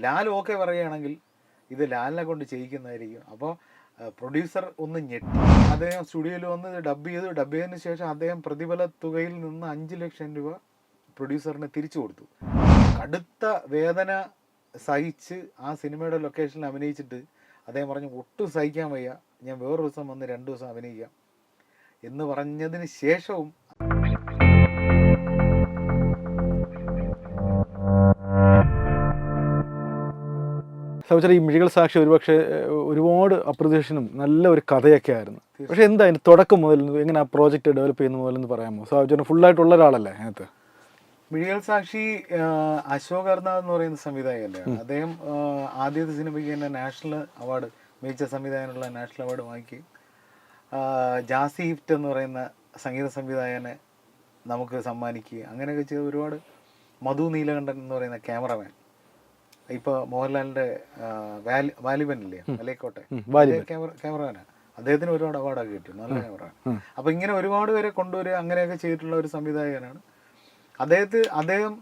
Lal okay പറയുകയാണെങ്കിൽ ഇത് ലാലിനെ കൊണ്ട് ചെയ്യിക്കുന്നതായിരിക്കും. അപ്പോൾ പ്രൊഡ്യൂസർ ഒന്ന് ഞെട്ടി. അദ്ദേഹം സ്റ്റുഡിയോയിൽ വന്ന് ഡബ് ചെയ്തതിന് ശേഷം അദ്ദേഹം പ്രതിഫല തുകയിൽ നിന്ന് 5 ലക്ഷം രൂപ പ്രൊഡ്യൂസറിന് തിരിച്ചു കൊടുത്തു. കടുത്ത വേദന സഹിച്ച് ആ സിനിമയുടെ ലൊക്കേഷനിൽ അഭിനയിച്ചിട്ട് അദ്ദേഹം പറഞ്ഞു, ഒട്ടും സഹിക്കാൻ വയ്യ, ഞാൻ വേറൊരു ദിവസം വന്ന് 2 ദിവസം അഭിനയിക്കാം എന്ന് പറഞ്ഞതിന് ശേഷവും സൗചര ഈ മിഴികൾ സാക്ഷി ഒരുപാട് അപ്രതീക്ഷനും നല്ല ഒരു കഥയൊക്കെ ആയിരുന്നു. പക്ഷെ എന്താ അതിന് തുടക്കം മുതൽ എങ്ങനെ ആ പ്രോജക്റ്റ് ഡെവലപ്പ് ചെയ്യുന്ന മുതലെന്ന് പറയാമോ? സൗചരൻ ഫുള്ളായിട്ടുള്ള ഒരാളല്ലേ അതിനകത്ത്? മിഴികൾ സാക്ഷി അശോക് അർനാഥ് എന്ന് പറയുന്ന സംവിധായകല്ലേ, അദ്ദേഹം ആദ്യത്തെ സിനിമയ്ക്ക് തന്നെ നാഷണൽ അവാർഡ്, മികച്ച സംവിധായകനുള്ള നാഷണൽ അവാർഡ് വാങ്ങി. ജാസി ഹിഫ്റ്റ് എന്ന് പറയുന്ന സംഗീത സംവിധായകനെ നമുക്ക് സമ്മാനിക്കുക, അങ്ങനെയൊക്കെ ചെയ്ത ഒരുപാട്. മധു നീലകണ്ഠൻ എന്ന് പറയുന്ന ക്യാമറമാൻ, ഇപ്പോൾ മോഹൻലാലിൻ്റെ വാലിബൻ ഇല്ലേ, മലയക്കോട്ടെ, ക്യാമറമാനാണ്, അദ്ദേഹത്തിന് ഒരുപാട് അവാർഡൊക്കെ കിട്ടും, നല്ല ക്യാമറമാൻ. അപ്പോൾ ഇങ്ങനെ ഒരുപാട് പേരെ കൊണ്ടുവരിക, അങ്ങനെയൊക്കെ ചെയ്തിട്ടുള്ള ഒരു സംവിധായകനാണ് അദ്ദേഹം.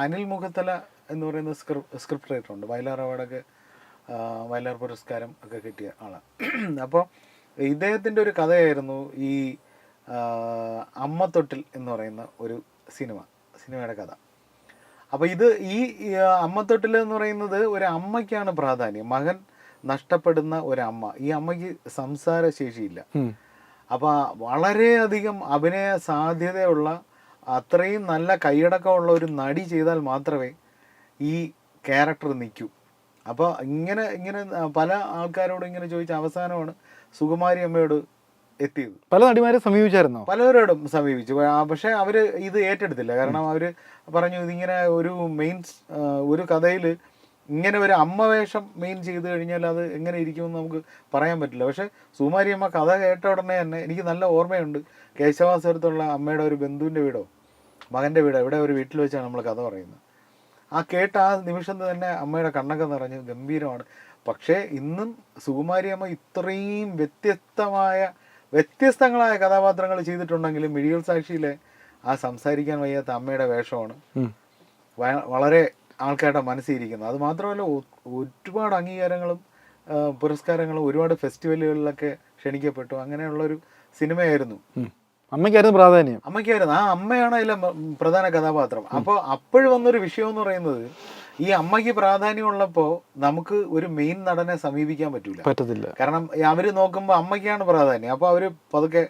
അനിൽ മുഖത്തല എന്ന് പറയുന്ന സ്ക്രിപ്റ്റ് റൈറ്റർ ഉണ്ട്, വയലാർ അവാർഡൊക്കെ, വയലാർ പുരസ്കാരം ഒക്കെ കിട്ടിയ ആളാണ്. അപ്പോൾ ഇദ്ദേഹത്തിൻ്റെ ഒരു കഥയായിരുന്നു ഈ അമ്മത്തൊട്ടിൽ എന്ന് പറയുന്ന ഒരു സിനിമയുടെ കഥ. അപ്പോൾ ഈ അമ്മത്തൊട്ടിൽ എന്ന് പറയുന്നത് ഒരു അമ്മയ്ക്കാണ് പ്രാധാന്യം. മകൻ നഷ്ടപ്പെടുന്ന ഒരമ്മ, ഈ അമ്മയ്ക്ക് സംസാരശേഷിയില്ല. അപ്പോൾ വളരെയധികം അഭിനയ സാധ്യതയുള്ള, അത്രയും നല്ല കൈയടക്കമുള്ള ഒരു നടി ചെയ്താൽ മാത്രമേ ഈ ക്യാരക്ടർ നിൽക്കൂ. അപ്പോൾ ഇങ്ങനെ പല ആൾക്കാരോടും ഇങ്ങനെ ചോദിച്ച അവസാനമാണ് സുകുമാരി അമ്മയോട് എത്തിയത്. പല നടിമാരെ സമീപിച്ചായിരുന്നോ? പലവരോടും സമീപിച്ചു, പക്ഷേ അവർ ഇത് ഏറ്റെടുത്തില്ല. കാരണം അവർ പറഞ്ഞു, ഇതിങ്ങനെ ഒരു കഥയിൽ ഇങ്ങനെ ഒരു അമ്മ വേഷം മെയിൻ ചെയ്ത് കഴിഞ്ഞാൽ അത് എങ്ങനെ ഇരിക്കുമെന്ന് നമുക്ക് പറയാൻ പറ്റില്ല. പക്ഷേ സുകുമാരി അമ്മ കഥ കേട്ട ഉടനെ തന്നെ എനിക്ക് നല്ല ഓർമ്മയുണ്ട്, കേശവാസരത്തുള്ള അമ്മയുടെ ഒരു ബന്ധുവിൻ്റെ വീടോ മകൻ്റെ വീടോ ഇവിടെ ഒരു വീട്ടിൽ വെച്ചാണ് നമ്മൾ കഥ പറയുന്നത്. കേട്ട ആ നിമിഷം തന്നെ അമ്മയുടെ കണ്ണൊക്കെ നിറഞ്ഞു, ഗംഭീരമാണ്. പക്ഷേ ഇന്നും സുകുമാരി അമ്മ ഇത്രയും വ്യത്യസ്തങ്ങളായ കഥാപാത്രങ്ങൾ ചെയ്തിട്ടുണ്ടെങ്കിലും മിഴികൾ സാക്ഷിയിലെ ആ സംസാരിക്കാൻ വയ്യാത്ത അമ്മയുടെ വേഷമാണ് വളരെ ആൾക്കാരുടെ മനസ്സിരിക്കുന്നത്. അത് മാത്രമല്ല, ഒരുപാട് അംഗീകാരങ്ങളും പുരസ്കാരങ്ങളും ഒരുപാട് ഫെസ്റ്റിവലുകളിലൊക്കെ ക്ഷണിക്കപ്പെട്ടു. അങ്ങനെയുള്ളൊരു സിനിമയായിരുന്നു. അമ്മയ്ക്കായിരുന്നു പ്രാധാന്യം. ആ അമ്മയാണ് അതിലെ പ്രധാന കഥാപാത്രം. അപ്പോൾ അപ്പോഴും വന്നൊരു വിഷയം എന്ന് പറയുന്നത്, ഈ അമ്മയ്ക്ക് പ്രാധാന്യമുള്ളപ്പോൾ നമുക്ക് ഒരു മെയിൻ നടനെ സമീപിക്കാൻ പറ്റത്തില്ല. കാരണം അവർ നോക്കുമ്പോൾ അമ്മയ്ക്കാണ് പ്രാധാന്യം. അപ്പോൾ അവർ പതുക്കെ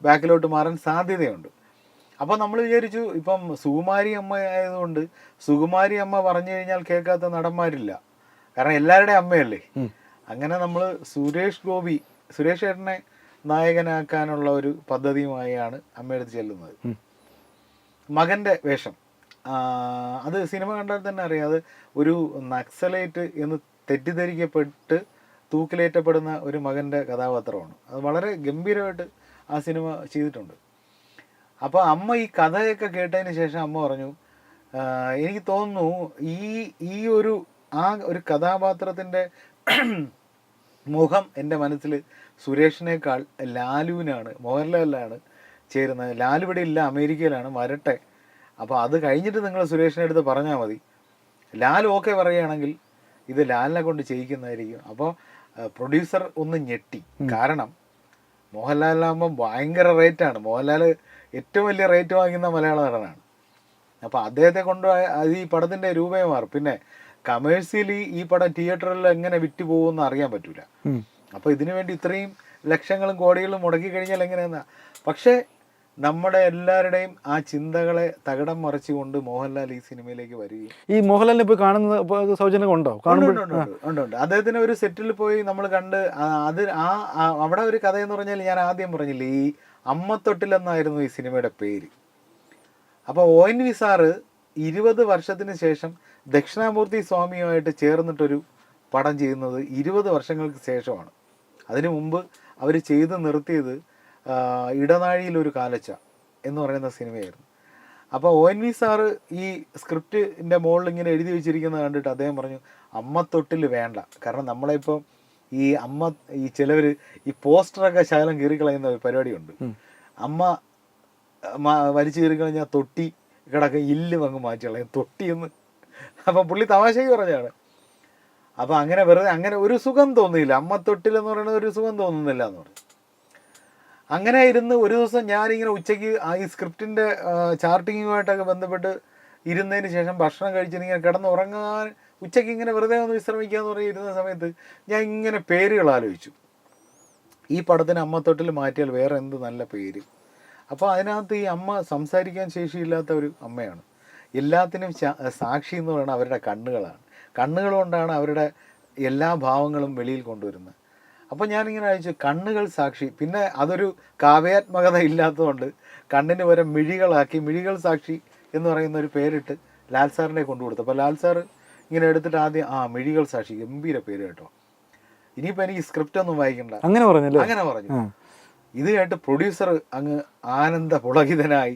ബാക്കിലോട്ട് മാറാൻ സാധ്യതയുണ്ട്. അപ്പോൾ നമ്മൾ വിചാരിച്ചു, ഇപ്പം സുകുമാരി അമ്മ ആയതുകൊണ്ട് സുകുമാരി അമ്മ പറഞ്ഞു കഴിഞ്ഞാൽ കേൾക്കാത്ത നടന്മാരില്ല, കാരണം എല്ലാവരുടെയും അമ്മയല്ലേ. അങ്ങനെ നമ്മൾ സുരേഷ് ഏട്ടനെ നായകനാക്കാനുള്ള ഒരു പദ്ധതിയുമായാണ് അമ്മയെടുത്ത് ചെല്ലുന്നത്. മകൻ്റെ വേഷം, അത് സിനിമ കണ്ടാൽ തന്നെ അറിയാം, അത് ഒരു നക്സലൈറ്റ് എന്ന് തെറ്റിദ്ധരിക്കപ്പെട്ട് തൂക്കിലേറ്റപ്പെടുന്ന ഒരു മകൻ്റെ കഥാപാത്രമാണ്. അത് വളരെ ഗംഭീരമായിട്ട് ആ സിനിമ ചെയ്തിട്ടുണ്ട്. അപ്പോൾ അമ്മ ഈ കഥയൊക്കെ കേട്ടതിന് ശേഷം അമ്മ പറഞ്ഞു, എനിക്ക് തോന്നുന്നു ഈ ഒരു കഥാപാത്രത്തിൻ്റെ മുഖം എൻ്റെ മനസ്സിൽ സുരേഷിനേക്കാൾ മോഹൻലാലിനാണ് ചേരുന്നത്. ലാൽ ഇവിടെ ഇല്ല, അമേരിക്കയിലാണ്, വരട്ടെ. അപ്പോൾ അത് കഴിഞ്ഞിട്ട് നിങ്ങൾ സുരേഷിനെ അടുത്ത് പറഞ്ഞാൽ മതി. ലാൽ ഓക്കെ പറയുകയാണെങ്കിൽ ഇത് ലാലിനെ കൊണ്ട് ചെയ്യിക്കുന്നതായിരിക്കും. അപ്പോൾ പ്രൊഡ്യൂസർ ഒന്ന് ഞെട്ടി. കാരണം മോഹൻലാലിനാകുമ്പം ഭയങ്കര റേറ്റാണ്. മോഹൻലാൽ ഏറ്റവും വലിയ റേറ്റ് വാങ്ങുന്ന മലയാള നടനാണ്. അപ്പോൾ അദ്ദേഹത്തെ കൊണ്ട് അത് ഈ പടത്തിൻ്റെ രൂപയെ മാറും. പിന്നെ കമേഴ്സ്യലി ഈ പടം തിയേറ്ററിൽ എങ്ങനെ വിറ്റ് പോകുമെന്ന് അറിയാൻ പറ്റൂല. അപ്പോൾ ഇതിനു വേണ്ടി ഇത്രയും ലക്ഷങ്ങളും കോടികളും മുടക്കി കഴിഞ്ഞാൽ എങ്ങനെയാ? പക്ഷേ നമ്മുടെ എല്ലാവരുടെയും ആ ചിന്തകളെ തകിടം മറിച്ചുകൊണ്ട് മോഹൻലാൽ ഈ സിനിമയിലേക്ക് വരികയും. ഈ മോഹൻലാലിനെ പോയി കാണുന്ന സൗജന്യം ഉണ്ടോ? ഉണ്ട്. അദ്ദേഹത്തിന് ഒരു സെറ്റിൽ പോയി നമ്മൾ കണ്ട്, അവിടെ ഒരു കഥയെന്ന് പറഞ്ഞാൽ ഞാൻ ആദ്യം പറഞ്ഞില്ലേ, ഈ അമ്മത്തൊട്ടിൽ എന്നായിരുന്നു ഈ സിനിമയുടെ പേര്. അപ്പോൾ ONV സാറ് 20 വർഷത്തിന് ശേഷം ദക്ഷിണാമൂർത്തി സ്വാമിയുമായിട്ട് ചേർന്നിട്ടൊരു പടം ചെയ്യുന്നത് 20 വർഷങ്ങൾക്ക് ശേഷമാണ്. അതിനു മുമ്പ് അവർ ചെയ്ത് നിർത്തിയത് ഇടനാഴിയിലൊരു കാലച്ച എന്ന് പറയുന്ന സിനിമയായിരുന്നു. അപ്പോൾ ONV സാറ് ഈ സ്ക്രിപ്റ്റിൻ്റെ മുകളിൽ ഇങ്ങനെ എഴുതി വെച്ചിരിക്കുന്നത് കണ്ടിട്ട് അദ്ദേഹം പറഞ്ഞു, അമ്മത്തൊട്ടിൽ വേണ്ട. കാരണം നമ്മളിപ്പോൾ ഈ ചിലവർ ഈ പോസ്റ്ററൊക്കെ ശകലം കീറിക്കളയുന്ന ഒരു പരിപാടിയുണ്ട്. അമ്മ വലിച്ചു കീറിക്കളഞ്ഞാൽ തൊട്ടി കിടക്ക ഇല്ല് അങ്ങ് മാറ്റി കളയും തൊട്ടിയെന്ന്. അപ്പം പുള്ളി തമാശയ്ക്ക് പറഞ്ഞാണ്. അപ്പോൾ അങ്ങനെ വെറുതെ അങ്ങനെ ഒരു സുഖം തോന്നിയില്ല. അമ്മ തൊട്ടിൽ എന്ന് പറയുന്നത് ഒരു സുഖം തോന്നുന്നില്ല എന്ന് പറഞ്ഞു. അങ്ങനെ ഇരുന്ന് ഒരു ദിവസം ഞാനിങ്ങനെ ഉച്ചയ്ക്ക് ഈ സ്ക്രിപ്റ്റിൻ്റെ ചാർട്ടിങ്ങുമായിട്ടൊക്കെ ബന്ധപ്പെട്ട് ഇരുന്നതിന് ശേഷം ഭക്ഷണം കഴിച്ചിട്ട് ഇങ്ങനെ കിടന്നുറങ്ങാൻ ഉച്ചയ്ക്ക് ഇങ്ങനെ വെറുതെ ഒന്ന് വിശ്രമിക്കാമെന്ന് പറഞ്ഞ് ഇരുന്ന സമയത്ത് ഞാൻ ഇങ്ങനെ പേരുകൾ ആലോചിച്ചു. ഈ പടത്തിന് അമ്മ തൊട്ടിൽ മാറ്റിയാൽ വേറെ എന്ത് നല്ല പേര്. അപ്പോൾ അതിനകത്ത് ഈ അമ്മ സംസാരിക്കാൻ ശേഷിയില്ലാത്ത ഒരു അമ്മയാണ്. എല്ലാത്തിനും സാക്ഷി എന്ന് പറയുന്നത് അവരുടെ കണ്ണുകളാണ്. കണ്ണുകൾ കൊണ്ടാണ് അവരുടെ എല്ലാ ഭാവങ്ങളും വെളിയിൽ കൊണ്ടുവരുന്നത്. അപ്പോൾ ഞാനിങ്ങനെ അയച്ചു കണ്ണുകൾ സാക്ഷി. പിന്നെ അതൊരു കാവ്യാത്മകത ഇല്ലാത്തതുകൊണ്ട് കണ്ണിന് പകരം മിഴികളാക്കി മിഴികൾ സാക്ഷി എന്ന് പറയുന്ന ഒരു പേരിട്ട് ലാൽ സാറിനെ കൊണ്ടുകൊടുത്തു. അപ്പോൾ ലാൽ സാർ ഇങ്ങനെ എടുത്തിട്ട് ആദ്യം മിഴികൾ സാക്ഷി, ഗംഭീര പേര് കേട്ടോ, ഇനിയിപ്പോൾ എനിക്ക് സ്ക്രിപ്റ്റ് ഒന്നും വായിക്കണ്ട, അങ്ങനെ പറഞ്ഞു. ഇത് കേട്ട് പ്രൊഡ്യൂസർ അങ്ങ് ആനന്ദ പുളകിതനായി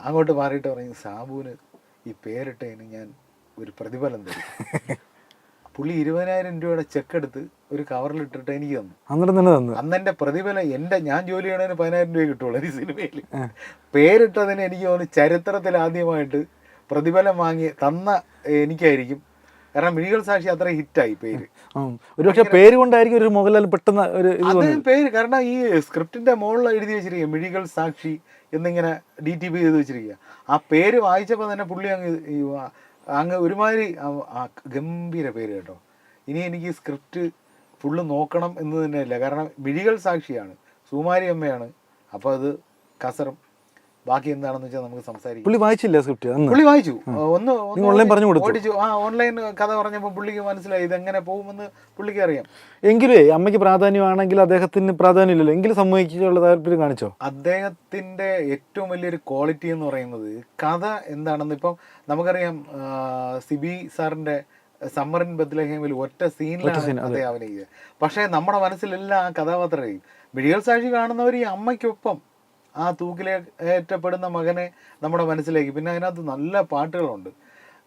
അങ്ങോട്ട് മാറിയിട്ട് പറഞ്ഞു, സാബുവിന് ഈ പേരിട്ടതിന് ഞാൻ ഒരു പ്രതിഫലം തരും. പുള്ളി 20,000 രൂപയുടെ ചെക്ക് എടുത്ത് ഒരു കവറിലിട്ടിട്ട് എനിക്ക് തന്നു. അന്നെൻ്റെ പ്രതിഫലം ഞാൻ ജോലി ചെയ്യണതിന് 10,000 രൂപ കിട്ടുള്ളൂ ഈ സിനിമയിൽ. പേരിട്ടതിന് എനിക്ക് തോന്നുന്നു ചരിത്രത്തിൽ ആദ്യമായിട്ട് പ്രതിഫലം വാങ്ങി തന്ന എനിക്കായിരിക്കും. കാരണം മിഴികൾ സാക്ഷി അത്ര ഹിറ്റായി പേര്. ഒരുപക്ഷെ പേര് കൊണ്ടായിരിക്കും ഒരു മോഹൻലാൽ പെട്ടെന്ന് അത് പേര്. കാരണം ഈ സ്ക്രിപ്റ്റിന്റെ മുകളിൽ എഴുതി വെച്ചിരിക്കുക മിഴികൾ സാക്ഷി എന്നിങ്ങനെ DTP ചെയ്ത് വെച്ചിരിക്കുക. ആ പേര് വായിച്ചപ്പോൾ തന്നെ പുള്ളി അങ്ങ് ഒരുമാതിരി ഗംഭീര പേര് കേട്ടോ. ഇനി എനിക്ക് സ്ക്രിപ്റ്റ് ഫുള്ള് നോക്കണം എന്ന് തന്നെയല്ല, കാരണം മിഴികൾ സാക്ഷിയാണ്, സുകുമാരി അമ്മയാണ്. അപ്പോൾ അത് കസറും ബാക്കി എന്താണെന്ന് വെച്ചാൽ നമുക്ക് സംസാരിക്കാം. പുള്ളി വായിച്ചില്ല സ്ക്രിപ്റ്റ്? പുള്ളി വായിച്ചു, ഒന്ന് ഓടിച്ചു. ഓൺലൈൻ കഥ പറഞ്ഞപ്പോൾ പുള്ളിക്ക് മനസ്സിലായി ഇതെങ്ങനെ പോകുമെന്ന് പുള്ളിക്ക് അറിയാം. എങ്കിലും അമ്മയ്ക്ക് പ്രാധാന്യമാണെങ്കിൽ അദ്ദേഹത്തിന് പ്രാധാന്യമില്ലല്ലോ, എങ്കിലും സമ്മതിക്കാനുള്ള താല്പര്യം കാണിച്ചോ? അദ്ദേഹത്തിന്റെ ഏറ്റവും വലിയൊരു ക്വാളിറ്റി എന്ന് പറയുന്നത് കഥ എന്താണെന്ന്. ഇപ്പം നമുക്കറിയാം സിബി സാറിന്റെ സമ്മർ ഇൻ ബത്ലഹേമിൽ ഒറ്റ സീനിലാണ് അദ്ദേഹം അഭിനയിച്ചത്. പക്ഷേ നമ്മുടെ മനസ്സിലെല്ലാം ആ കഥാപാത്രമായി. മിഴികൾ സാക്ഷി കാണുന്നവർ ഈ അമ്മയ്ക്കൊപ്പം ആ തൂക്കിലേറ്റപ്പെടുന്ന മകനെ നമ്മുടെ മനസ്സിലേക്ക്. പിന്നെ അതിനകത്ത് നല്ല പാട്ടുകളുണ്ട്,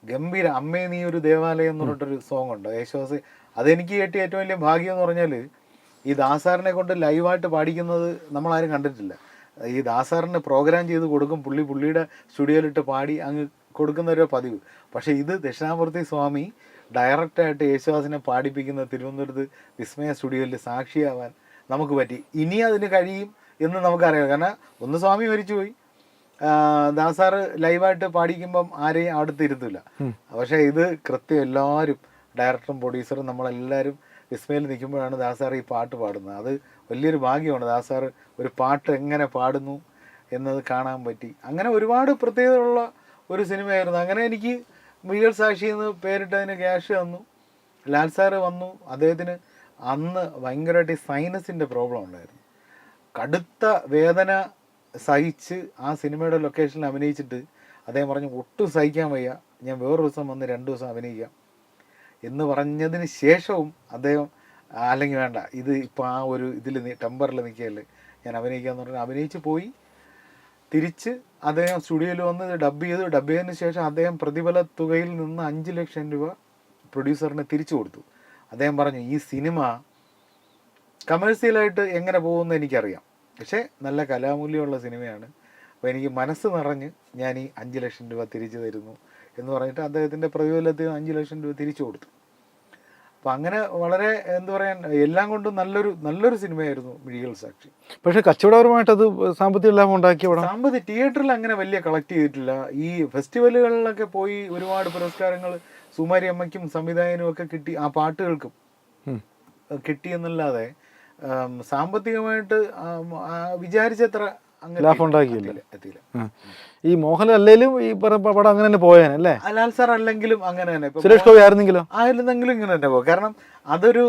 ഗംഭീര. അമ്മേ നീ ഒരു ദേവാലയം എന്ന് പറഞ്ഞിട്ടൊരു സോങ് ഉണ്ട് യേശുദാസ്. അതെനിക്ക് കേട്ടിയ ഏറ്റവും വലിയ ഭാഗ്യം എന്ന് പറഞ്ഞാൽ ഈ ദാസാറിനെ കൊണ്ട് ലൈവായിട്ട് പാടിക്കുന്നത് നമ്മളാരും കണ്ടിട്ടില്ല. ഈ ദാസാറിന് പ്രോഗ്രാം ചെയ്ത് കൊടുക്കും, പുള്ളിയുടെ സ്റ്റുഡിയോയിലിട്ട് പാടി അങ്ങ് കൊടുക്കുന്ന ഒരു പതിവ്. പക്ഷേ ഇത് ദക്ഷിണാമൂർത്തി സ്വാമി ഡയറക്റ്റായിട്ട് യേശുദാസിനെ പാടിപ്പിക്കുന്ന തിരുവനന്തപുരത്ത് വിസ്മയ സ്റ്റുഡിയോയിൽ സാക്ഷിയാവാൻ നമുക്ക് പറ്റി. ഇനി അതിന് കഴിയും എന്ന് നമുക്കറിയാം. കാരണം ഒന്ന് സ്വാമി മരിച്ചുപോയി, ദാസാറ് ലൈവായിട്ട് പാടിക്കുമ്പം ആരെയും അടുത്ത് ഇരുത്തില്ല. പക്ഷേ ഇത് കൃത്യം എല്ലാവരും ഡയറക്ടറും പ്രൊഡ്യൂസറും നമ്മളെല്ലാവരും വിസ്മയിൽ നിൽക്കുമ്പോഴാണ് ദാസാർ ഈ പാട്ട് പാടുന്നത്. അത് വലിയൊരു ഭാഗ്യമാണ്. ദാസാർ ഒരു പാട്ട് എങ്ങനെ പാടുന്നു എന്നത് കാണാൻ പറ്റി. അങ്ങനെ ഒരുപാട് പ്രത്യേകതയുള്ള ഒരു സിനിമയായിരുന്നു. അങ്ങനെ എനിക്ക് മിഴികൾ സാക്ഷി എന്ന് പേരിട്ടതിന് ക്യാഷ് തന്നു. ലാൽ സാറ് വന്നു. അദ്ദേഹത്തിന് അന്ന് ഭയങ്കരമായിട്ട് സൈനസിൻ്റെ പ്രോബ്ലം ഉണ്ടായിരുന്നു. കടുത്ത വേദന സഹിച്ച് ആ സിനിമയുടെ ലൊക്കേഷനിൽ അഭിനയിച്ചിട്ട് അദ്ദേഹം പറഞ്ഞു ഒട്ടും സഹിക്കാൻ വയ്യ, ഞാൻ വേറൊരു ദിവസം വന്ന് 2 ദിവസം അഭിനയിക്കാം എന്ന് പറഞ്ഞതിന് ശേഷവും അദ്ദേഹം അല്ലെങ്കിൽ വേണ്ട, ഇത് ഇപ്പോൾ ആ ഒരു ഇതിൽ ടെമ്പറിൽ നിൽക്കുകയല്ലേ, ഞാൻ അഭിനയിക്കാമെന്ന് പറഞ്ഞാൽ അഭിനയിച്ച് പോയി. തിരിച്ച് അദ്ദേഹം സ്റ്റുഡിയോയിൽ വന്ന് ഡബ് ചെയ്തതിന് ശേഷം അദ്ദേഹം പ്രതിഫല തുകയിൽ നിന്ന് 5 ലക്ഷം രൂപ പ്രൊഡ്യൂസറിന് തിരിച്ചു കൊടുത്തു. അദ്ദേഹം പറഞ്ഞു ഈ സിനിമ കമേഴ്സ്യലായിട്ട് എങ്ങനെ പോകുമെന്ന് എനിക്കറിയാം, പക്ഷേ നല്ല കലാമൂല്യമുള്ള സിനിമയാണ്. അപ്പോൾ എനിക്ക് മനസ്സ് നിറഞ്ഞ് ഞാൻ ഈ 5 ലക്ഷം രൂപ തിരിച്ചു തരുന്നു എന്ന് പറഞ്ഞിട്ട് അദ്ദേഹത്തിൻ്റെ പ്രതിഫലത്തിൽ 5 ലക്ഷം രൂപ തിരിച്ചു കൊടുത്തു. അപ്പം അങ്ങനെ വളരെ എന്താ പറയാൻ എല്ലാം കൊണ്ടും നല്ലൊരു സിനിമയായിരുന്നു മിഴികൾ സാക്ഷി. പക്ഷേ കച്ചവടപരമായിട്ട് അത് സാമ്പത്തിക ലാഭം ഉണ്ടാക്കിയ തിയേറ്ററിൽ അങ്ങനെ വലിയ കളക്ട് ചെയ്തിട്ടില്ല. ഈ ഫെസ്റ്റിവലുകളിലൊക്കെ പോയി ഒരുപാട് പുരസ്കാരങ്ങൾ സുകുമാരി അമ്മയ്ക്കും സംവിധായകനും ഒക്കെ കിട്ടി, ആ പാട്ടുകൾക്കും കിട്ടിയെന്നല്ലാതെ സാമ്പത്തികമായിട്ട് വിചാരിച്ചത്ര ലാഭം ഉണ്ടാക്കിയില്ല. ഈ മോഹൻലാൽ അല്ലെങ്കിലും ഈ പടം അങ്ങനെ തന്നെ പോയാനല്ലേ? ലാൽ സാർ അല്ലെങ്കിലും അങ്ങനെ തന്നെ, സുരേഷ് ഗോപി ആയിരുന്നെങ്കിലും ഇങ്ങനെ തന്നെ പോകും. കാരണം അതൊരു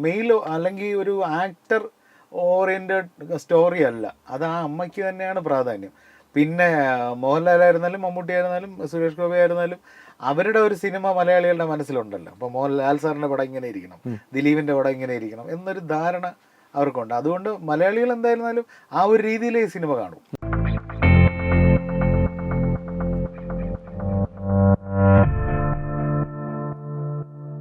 മെയിലോ അല്ലെങ്കിൽ ഒരു ആക്ടർ ഓറിയന്റഡ് സ്റ്റോറി അല്ല, അത് ആ അമ്മയ്ക്ക് തന്നെയാണ് പ്രാധാന്യം. പിന്നെ മോഹൻലാലായിരുന്നാലും മമ്മൂട്ടി ആയിരുന്നാലും സുരേഷ് ഗോപി ആയിരുന്നാലും അവരുടെ ഒരു സിനിമ മലയാളികളുടെ മനസ്സിലുണ്ടല്ലോ. അപ്പോൾ മോഹൻലാൽ സാറിൻ്റെ പടം ഇങ്ങനെ ഇരിക്കണം, ദിലീപിൻ്റെ പടം ഇങ്ങനെ ഇരിക്കണം എന്നൊരു ധാരണ അവർക്കുണ്ട്. അതുകൊണ്ട് മലയാളികൾ എന്തായിരുന്നാലും ആ ഒരു രീതിയിലേ ഈ സിനിമ കാണും.